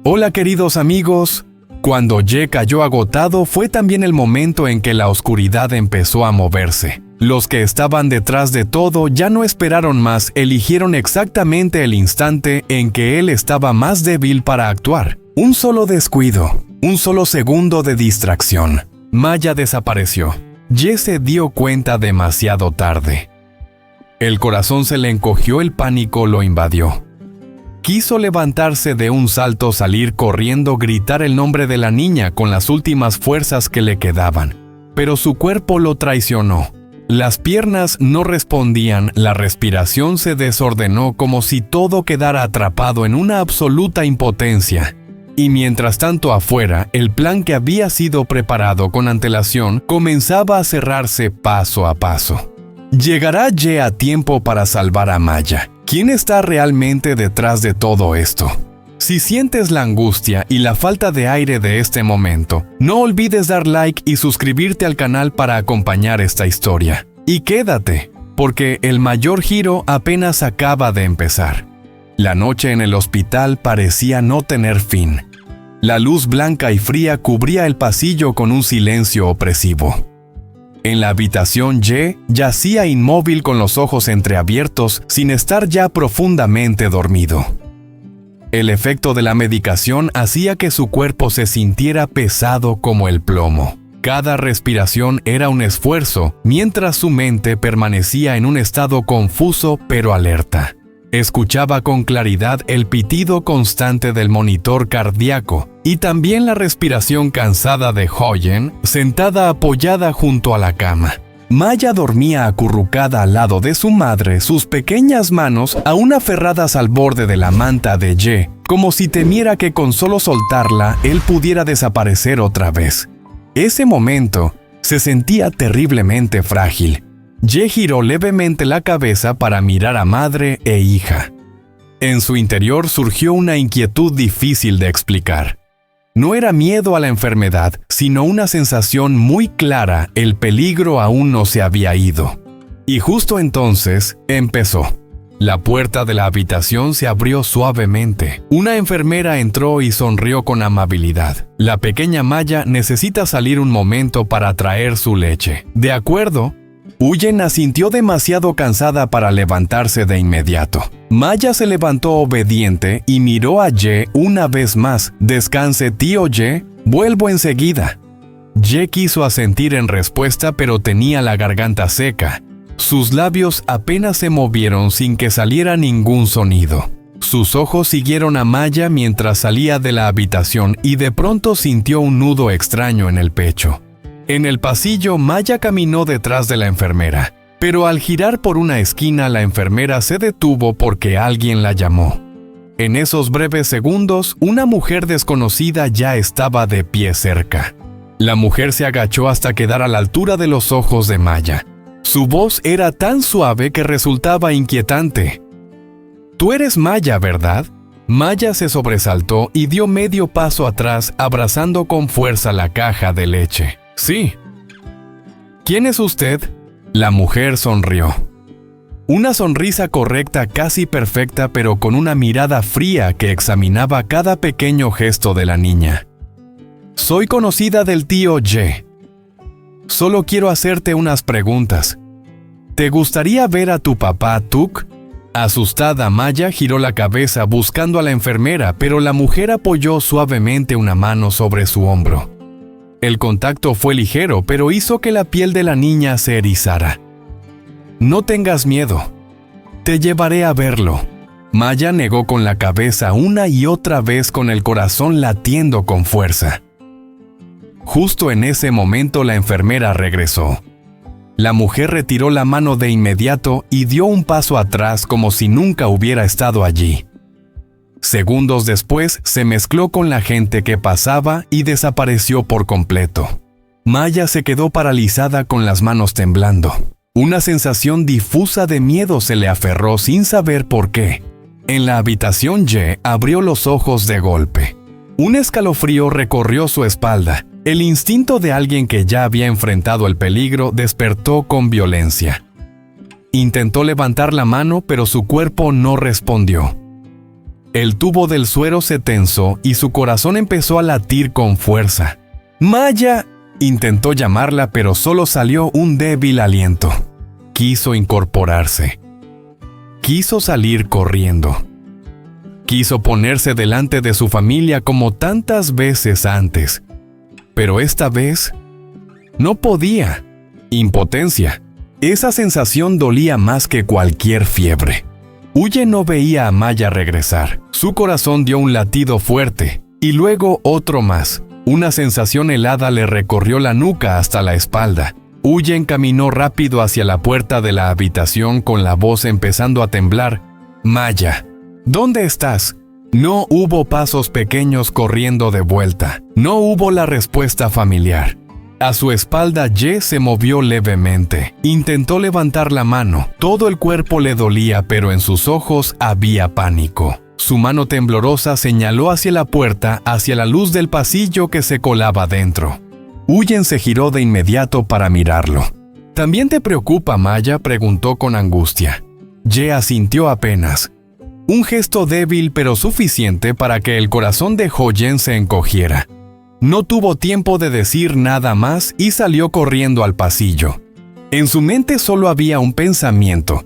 Hola queridos amigos. Cuando Ye cayó agotado fue también el momento en que la oscuridad empezó a moverse. Los que estaban detrás de todo ya no esperaron más, eligieron exactamente el instante en que él estaba más débil para actuar. Un solo descuido, un solo segundo de distracción. Maya desapareció. Ye se dio cuenta demasiado tarde. El corazón se le encogió, el pánico lo invadió. Quiso levantarse de un salto, salir corriendo, gritar el nombre de la niña con las últimas fuerzas que le quedaban. Pero su cuerpo lo traicionó. Las piernas no respondían, la respiración se desordenó como si todo quedara atrapado en una absoluta impotencia. Y mientras tanto afuera, el plan que había sido preparado con antelación comenzaba a cerrarse paso a paso. ¿Llegará Ye a tiempo para salvar a Maya? ¿Quién está realmente detrás de todo esto? Si sientes la angustia y la falta de aire de este momento, no olvides dar like y suscribirte al canal para acompañar esta historia. Y quédate, porque el mayor giro apenas acaba de empezar. La noche en el hospital parecía no tener fin. La luz blanca y fría cubría el pasillo con un silencio opresivo. En la habitación, Ye yacía inmóvil con los ojos entreabiertos, sin estar ya profundamente dormido. El efecto de la medicación hacía que su cuerpo se sintiera pesado como el plomo. Cada respiración era un esfuerzo, mientras su mente permanecía en un estado confuso pero alerta. Escuchaba con claridad el pitido constante del monitor cardíaco y también la respiración cansada de Hyoen, sentada apoyada junto a la cama. Maya dormía acurrucada al lado de su madre, sus pequeñas manos aún aferradas al borde de la manta de Ye, como si temiera que con solo soltarla él pudiera desaparecer otra vez. Ese momento se sentía terriblemente frágil. Ye giró levemente la cabeza para mirar a madre e hija. En su interior surgió una inquietud difícil de explicar. No era miedo a la enfermedad, sino una sensación muy clara: el peligro aún no se había ido. Y justo entonces empezó. La puerta de la habitación se abrió suavemente. Una enfermera entró y sonrió con amabilidad. La pequeña Maya necesita salir un momento para traer su leche. ¿De acuerdo? Hyoen asintió demasiado cansada para levantarse de inmediato. Maya se levantó obediente y miró a Ye una vez más. «Descanse, tío Ye, vuelvo enseguida». Ye quiso asentir en respuesta, pero tenía la garganta seca. Sus labios apenas se movieron sin que saliera ningún sonido. Sus ojos siguieron a Maya mientras salía de la habitación y de pronto sintió un nudo extraño en el pecho. En el pasillo, Maya caminó detrás de la enfermera, pero al girar por una esquina la enfermera se detuvo porque alguien la llamó. En esos breves segundos, una mujer desconocida ya estaba de pie cerca. La mujer se agachó hasta quedar a la altura de los ojos de Maya. Su voz era tan suave que resultaba inquietante. «Tú eres Maya, ¿verdad?». Maya se sobresaltó y dio medio paso atrás, abrazando con fuerza la caja de leche. «Sí». «¿Quién es usted?». La mujer sonrió. Una sonrisa correcta, casi perfecta, pero con una mirada fría que examinaba cada pequeño gesto de la niña. «Soy conocida del tío Ye. Solo quiero hacerte unas preguntas. ¿Te gustaría ver a tu papá, Tuk?». Asustada, Maya giró la cabeza buscando a la enfermera, pero la mujer apoyó suavemente una mano sobre su hombro. El contacto fue ligero, pero hizo que la piel de la niña se erizara. «No tengas miedo. Te llevaré a verlo». Maya negó con la cabeza una y otra vez, con el corazón latiendo con fuerza. Justo en ese momento la enfermera regresó. La mujer retiró la mano de inmediato y dio un paso atrás como si nunca hubiera estado allí. Segundos después se mezcló con la gente que pasaba y desapareció por completo. Maya se quedó paralizada con las manos temblando. Una sensación difusa de miedo se le aferró sin saber por qué. En la habitación, Ye abrió los ojos de golpe. Un escalofrío recorrió su espalda. El instinto de alguien que ya había enfrentado el peligro despertó con violencia. Intentó levantar la mano, pero su cuerpo no respondió. El tubo del suero se tensó y su corazón empezó a latir con fuerza. ¡Maya! Intentó llamarla, pero solo salió un débil aliento. Quiso incorporarse. Quiso salir corriendo. Quiso ponerse delante de su familia como tantas veces antes. Pero esta vez no podía. Impotencia. Esa sensación dolía más que cualquier fiebre. Huye no veía a Maya regresar. Su corazón dio un latido fuerte, y luego otro más. Una sensación helada le recorrió la nuca hasta la espalda. Huyen caminó rápido hacia la puerta de la habitación con la voz empezando a temblar. «Maya, ¿dónde estás?» No hubo pasos pequeños corriendo de vuelta. No hubo la respuesta familiar. A su espalda, Ye se movió levemente. Intentó levantar la mano. Todo el cuerpo le dolía, pero en sus ojos había pánico. Su mano temblorosa señaló hacia la puerta, hacia la luz del pasillo que se colaba dentro. Huyen se giró de inmediato para mirarlo. ¿También te preocupa, Maya?, preguntó con angustia. Ye asintió apenas. Un gesto débil pero suficiente para que el corazón de Huyen se encogiera. No tuvo tiempo de decir nada más y salió corriendo al pasillo. En su mente solo había un pensamiento: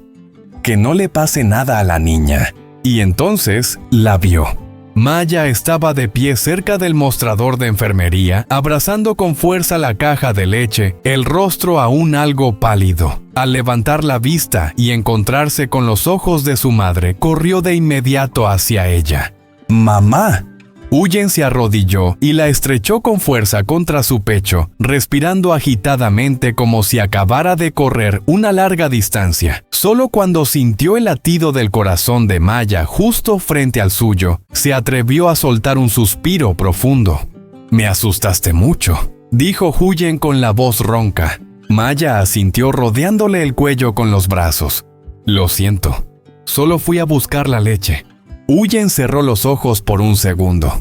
que no le pase nada a la niña. Y entonces la vio. Maya estaba de pie cerca del mostrador de enfermería, abrazando con fuerza la caja de leche, el rostro aún algo pálido. Al levantar la vista y encontrarse con los ojos de su madre, corrió de inmediato hacia ella. ¡Mamá! Huyen se arrodilló y la estrechó con fuerza contra su pecho, respirando agitadamente como si acabara de correr una larga distancia. Solo cuando sintió el latido del corazón de Maya justo frente al suyo, se atrevió a soltar un suspiro profundo. «Me asustaste mucho», dijo Huyen con la voz ronca. Maya asintió rodeándole el cuello con los brazos. «Lo siento, solo fui a buscar la leche». Huyen cerró los ojos por un segundo.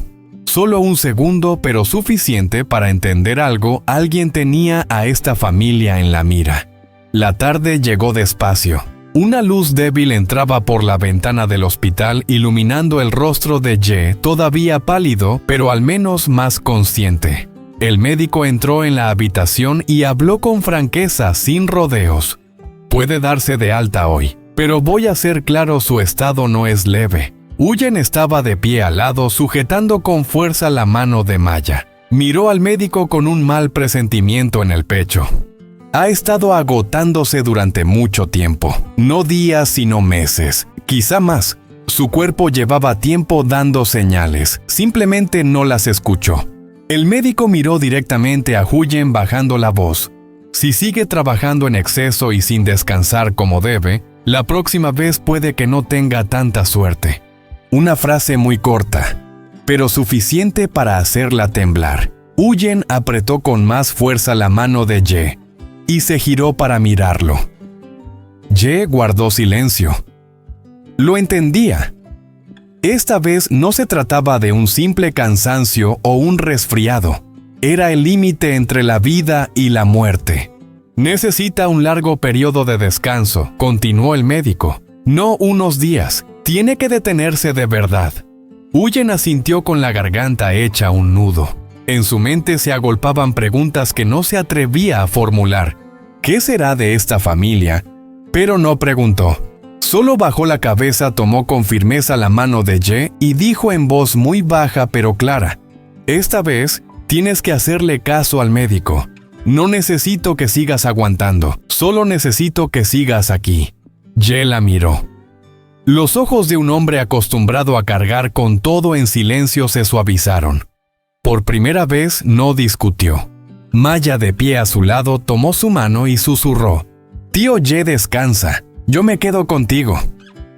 Solo un segundo, pero suficiente para entender algo. Alguien tenía a esta familia en la mira. La tarde llegó despacio. Una luz débil entraba por la ventana del hospital, iluminando el rostro de Ye, todavía pálido, pero al menos más consciente. El médico entró en la habitación y habló con franqueza, sin rodeos. «Puede darse de alta hoy, pero voy a ser claro, su estado no es leve». Huyen estaba de pie al lado, sujetando con fuerza la mano de Maya. Miró al médico con un mal presentimiento en el pecho. Ha estado agotándose durante mucho tiempo, no días sino meses, quizá más. Su cuerpo llevaba tiempo dando señales, simplemente no las escuchó. El médico miró directamente a Huyen bajando la voz. Si sigue trabajando en exceso y sin descansar como debe, la próxima vez puede que no tenga tanta suerte. Una frase muy corta, pero suficiente para hacerla temblar. Huyen apretó con más fuerza la mano de Ye y se giró para mirarlo. Ye guardó silencio. Lo entendía. Esta vez no se trataba de un simple cansancio o un resfriado. Era el límite entre la vida y la muerte. Necesita un largo periodo de descanso, continuó el médico. No unos días. Tiene que detenerse de verdad. Huyen asintió con la garganta hecha un nudo. En su mente se agolpaban preguntas que no se atrevía a formular. ¿Qué será de esta familia? Pero no preguntó. Solo bajó la cabeza, tomó con firmeza la mano de Ye y dijo en voz muy baja pero clara: «Esta vez tienes que hacerle caso al médico. No necesito que sigas aguantando, solo necesito que sigas aquí». Ye la miró. Los ojos de un hombre acostumbrado a cargar con todo en silencio se suavizaron. Por primera vez no discutió. Maya, de pie a su lado, tomó su mano y susurró: «Tío Ye, descansa. Yo me quedo contigo».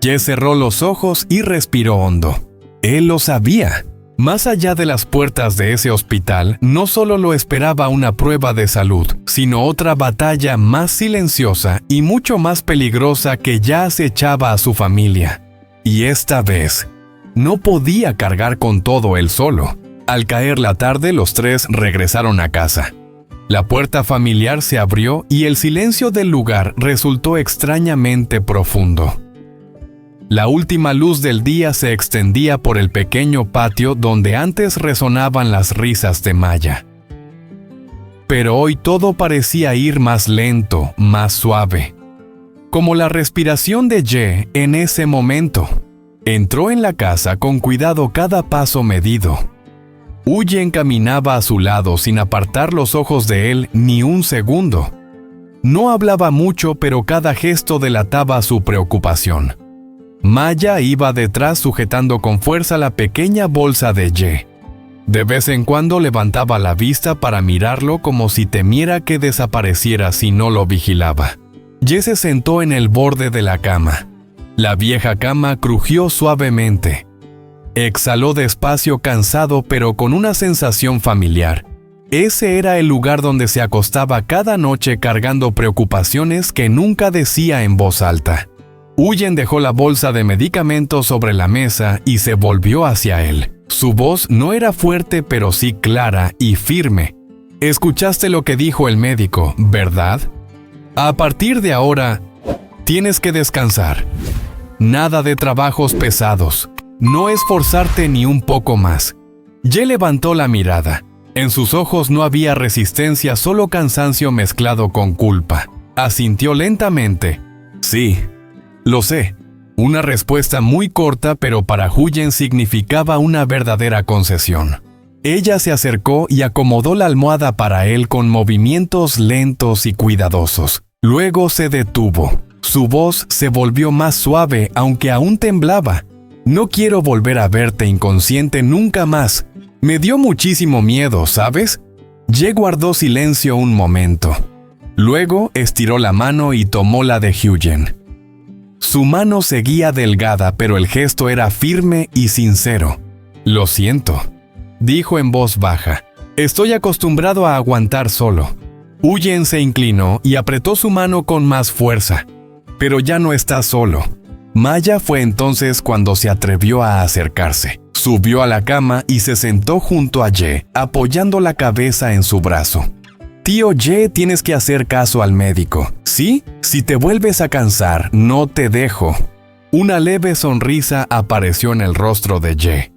Ye cerró los ojos y respiró hondo. Él lo sabía. Más allá de las puertas de ese hospital, no solo lo esperaba una prueba de salud, sino otra batalla más silenciosa y mucho más peligrosa que ya acechaba a su familia. Y esta vez, no podía cargar con todo él solo. Al caer la tarde, los tres regresaron a casa. La puerta familiar se abrió y el silencio del lugar resultó extrañamente profundo. La última luz del día se extendía por el pequeño patio donde antes resonaban las risas de Maya. Pero hoy todo parecía ir más lento, más suave. Como la respiración de Ye en ese momento. Entró en la casa con cuidado cada paso medido. Huyen caminaba a su lado sin apartar los ojos de él ni un segundo. No hablaba mucho, pero cada gesto delataba su preocupación. Maya iba detrás sujetando con fuerza la pequeña bolsa de Ye. De vez en cuando levantaba la vista para mirarlo como si temiera que desapareciera si no lo vigilaba. Ye se sentó en el borde de la cama. La vieja cama crujió suavemente. Exhaló despacio, cansado pero con una sensación familiar. Ese era el lugar donde se acostaba cada noche cargando preocupaciones que nunca decía en voz alta. Huyen dejó la bolsa de medicamentos sobre la mesa y se volvió hacia él. Su voz no era fuerte, pero sí clara y firme. «Escuchaste lo que dijo el médico, ¿verdad? A partir de ahora, tienes que descansar. Nada de trabajos pesados. No esforzarte ni un poco más». Ye levantó la mirada. En sus ojos no había resistencia, solo cansancio mezclado con culpa. Asintió lentamente. «Sí, lo sé». Una respuesta muy corta, pero para Huyen significaba una verdadera concesión. Ella se acercó y acomodó la almohada para él con movimientos lentos y cuidadosos. Luego se detuvo. Su voz se volvió más suave, aunque aún temblaba. «No quiero volver a verte inconsciente nunca más. Me dio muchísimo miedo, ¿sabes?» Ye guardó silencio un momento. Luego estiró la mano y tomó la de Huyen. Su mano seguía delgada, pero el gesto era firme y sincero. «Lo siento», dijo en voz baja. «Estoy acostumbrado a aguantar solo». Huyen se inclinó y apretó su mano con más fuerza. «Pero ya no está solo». Maya fue entonces cuando se atrevió a acercarse. Subió a la cama y se sentó junto a Ye, apoyando la cabeza en su brazo. «Tío Ye, tienes que hacer caso al médico, ¿sí? Si te vuelves a cansar, no te dejo». Una leve sonrisa apareció en el rostro de Ye.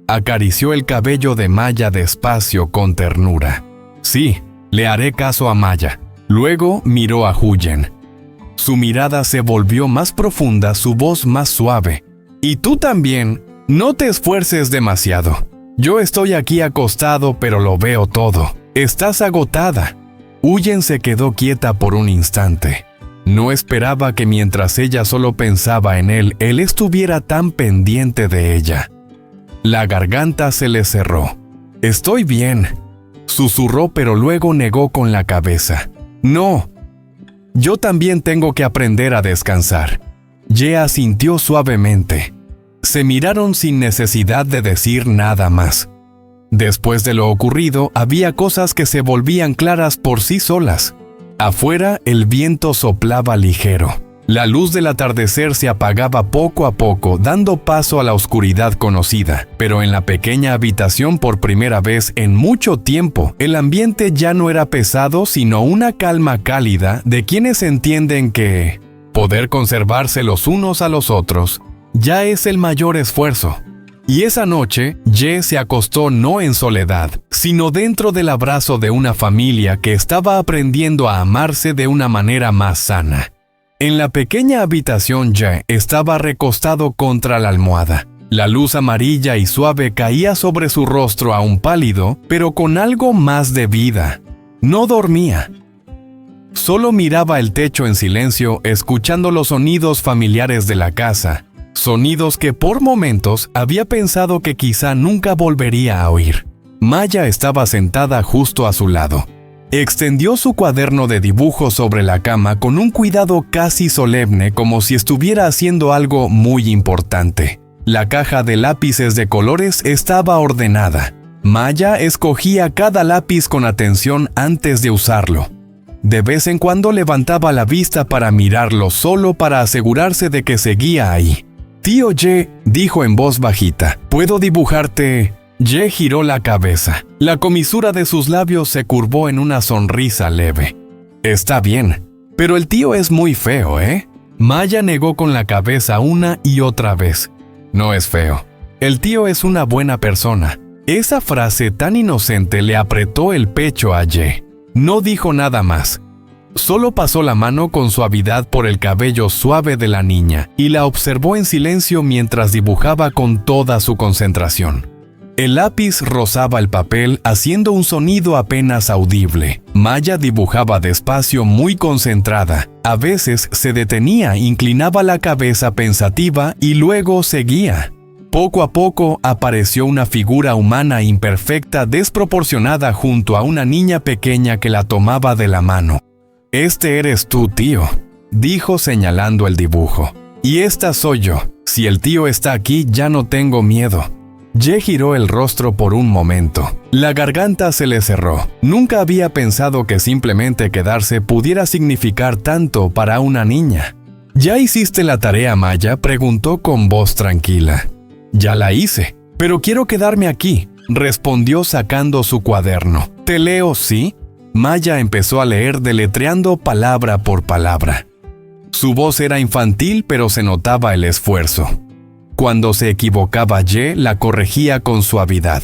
Acarició el cabello de Maya despacio con ternura. «Sí, le haré caso a Maya». Luego miró a Huyen. Su mirada se volvió más profunda, su voz más suave. «Y tú también, no te esfuerces demasiado. Yo estoy aquí acostado, pero lo veo todo. Estás agotada». Huyen se quedó quieta por un instante. No esperaba que mientras ella solo pensaba en él estuviera tan pendiente de ella. La garganta se le cerró. «Estoy bien», susurró, pero luego negó con la cabeza. «No, yo también tengo que aprender a descansar». Ye asintió suavemente. Se miraron sin necesidad de decir nada más. Después de lo ocurrido, había cosas que se volvían claras por sí solas. Afuera, el viento soplaba ligero. La luz del atardecer se apagaba poco a poco, dando paso a la oscuridad conocida. Pero en la pequeña habitación, por primera vez en mucho tiempo, el ambiente ya no era pesado, sino una calma cálida de quienes entienden que poder conservarse los unos a los otros ya es el mayor esfuerzo. Y esa noche, Ye se acostó no en soledad, sino dentro del abrazo de una familia que estaba aprendiendo a amarse de una manera más sana. En la pequeña habitación, Ye estaba recostado contra la almohada. La luz amarilla y suave caía sobre su rostro aún pálido, pero con algo más de vida. No dormía. Solo miraba el techo en silencio, escuchando los sonidos familiares de la casa. Sonidos que por momentos había pensado que quizá nunca volvería a oír. Maya estaba sentada justo a su lado. Extendió su cuaderno de dibujo sobre la cama con un cuidado casi solemne, como si estuviera haciendo algo muy importante. La caja de lápices de colores estaba ordenada. Maya escogía cada lápiz con atención antes de usarlo. De vez en cuando levantaba la vista para mirarlo, solo para asegurarse de que seguía ahí. «Tío Ye», dijo en voz bajita, «¿puedo dibujarte?» Ye giró la cabeza. La comisura de sus labios se curvó en una sonrisa leve. «Está bien, pero el tío es muy feo, ¿eh? Maya negó con la cabeza una y otra vez. No es feo. El tío es una buena persona. Esa frase tan inocente le apretó el pecho a Ye. No dijo nada más. Solo pasó la mano con suavidad por el cabello suave de la niña y la observó en silencio mientras dibujaba con toda su concentración. El lápiz rozaba el papel haciendo un sonido apenas audible. Maya dibujaba despacio, muy concentrada. A veces se detenía, inclinaba la cabeza pensativa y luego seguía. Poco a poco apareció una figura humana imperfecta, desproporcionada junto a una niña pequeña que la tomaba de la mano. «Este eres tú, tío», dijo señalando el dibujo. «Y esta soy yo. Si el tío está aquí, ya no tengo miedo». Ye giró el rostro por un momento. La garganta se le cerró. Nunca había pensado que simplemente quedarse pudiera significar tanto para una niña. «¿Ya hiciste la tarea, Maya?», preguntó con voz tranquila. «Ya la hice, pero quiero quedarme aquí», respondió sacando su cuaderno. «¿Te leo, sí?». Maya empezó a leer deletreando palabra por palabra. Su voz era infantil, pero se notaba el esfuerzo. Cuando se equivocaba Ye, la corregía con suavidad.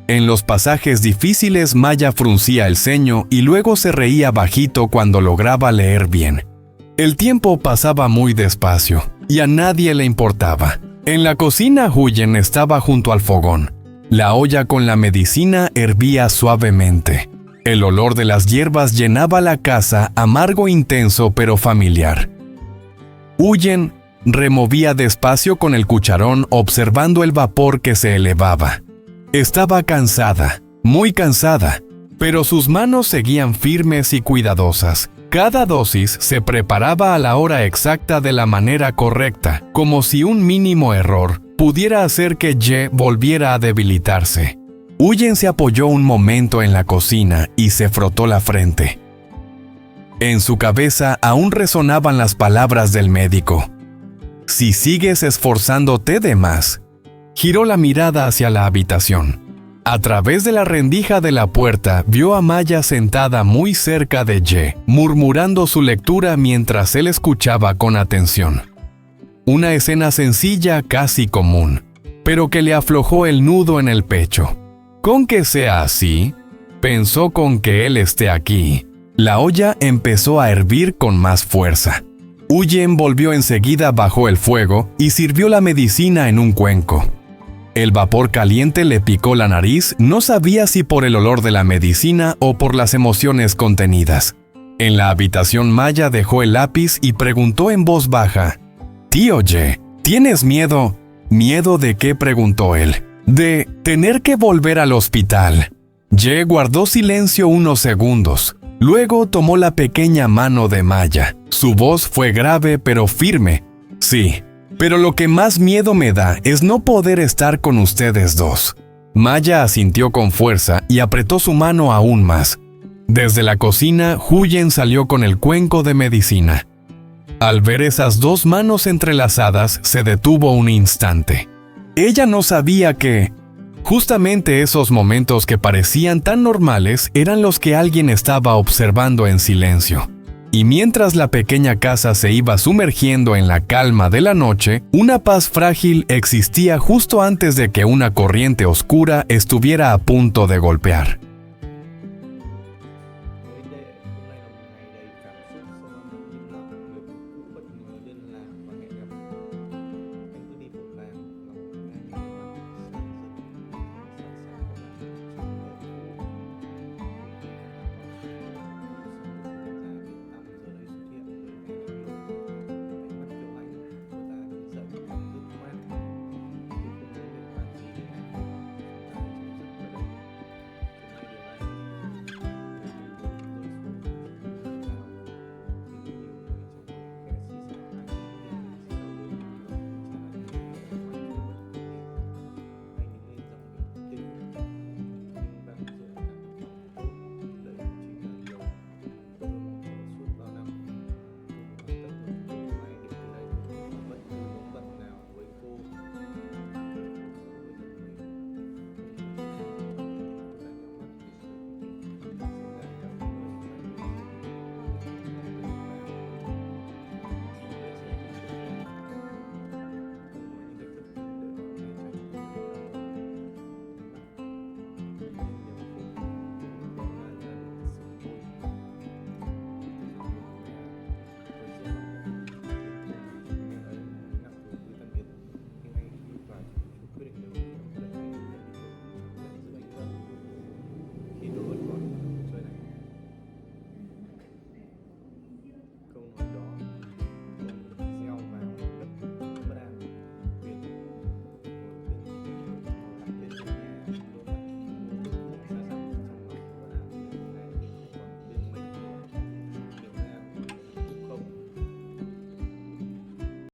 En los pasajes difíciles, Maya fruncía el ceño y luego se reía bajito cuando lograba leer bien. El tiempo pasaba muy despacio y a nadie le importaba. En la cocina, Huyen estaba junto al fogón. La olla con la medicina hervía suavemente. El olor de las hierbas llenaba la casa, amargo, intenso, pero familiar. Huyen removía despacio con el cucharón, observando el vapor que se elevaba. Estaba cansada, muy cansada, pero sus manos seguían firmes y cuidadosas. Cada dosis se preparaba a la hora exacta de la manera correcta, como si un mínimo error pudiera hacer que Ye volviera a debilitarse. Huyen se apoyó un momento en la cocina y se frotó la frente. En su cabeza aún resonaban las palabras del médico. «Si sigues esforzándote de más». Giró la mirada hacia la habitación. A través de la rendija de la puerta vio a Maya sentada muy cerca de Ye, murmurando su lectura mientras él escuchaba con atención. Una escena sencilla, casi común, pero que le aflojó el nudo en el pecho. «Con que sea así», pensó, «con que él esté aquí». La olla empezó a hervir con más fuerza. Huyen volvió enseguida, bajó el fuego y sirvió la medicina en un cuenco. El vapor caliente le picó la nariz, no sabía si por el olor de la medicina o por las emociones contenidas. En la habitación, Maya dejó el lápiz y preguntó en voz baja: «Tío Ye, ¿tienes miedo?» «¿Miedo de qué?», preguntó él. «De tener que volver al hospital». Ye guardó silencio unos segundos. Luego tomó la pequeña mano de Maya. Su voz fue grave pero firme. «Sí, pero lo que más miedo me da es no poder estar con ustedes dos». Maya asintió con fuerza y apretó su mano aún más. Desde la cocina, Huyen salió con el cuenco de medicina. Al ver esas dos manos entrelazadas, se detuvo un instante. Ella no sabía que justamente esos momentos que parecían tan normales eran los que alguien estaba observando en silencio. Y mientras la pequeña casa se iba sumergiendo en la calma de la noche, una paz frágil existía justo antes de que una corriente oscura estuviera a punto de golpear.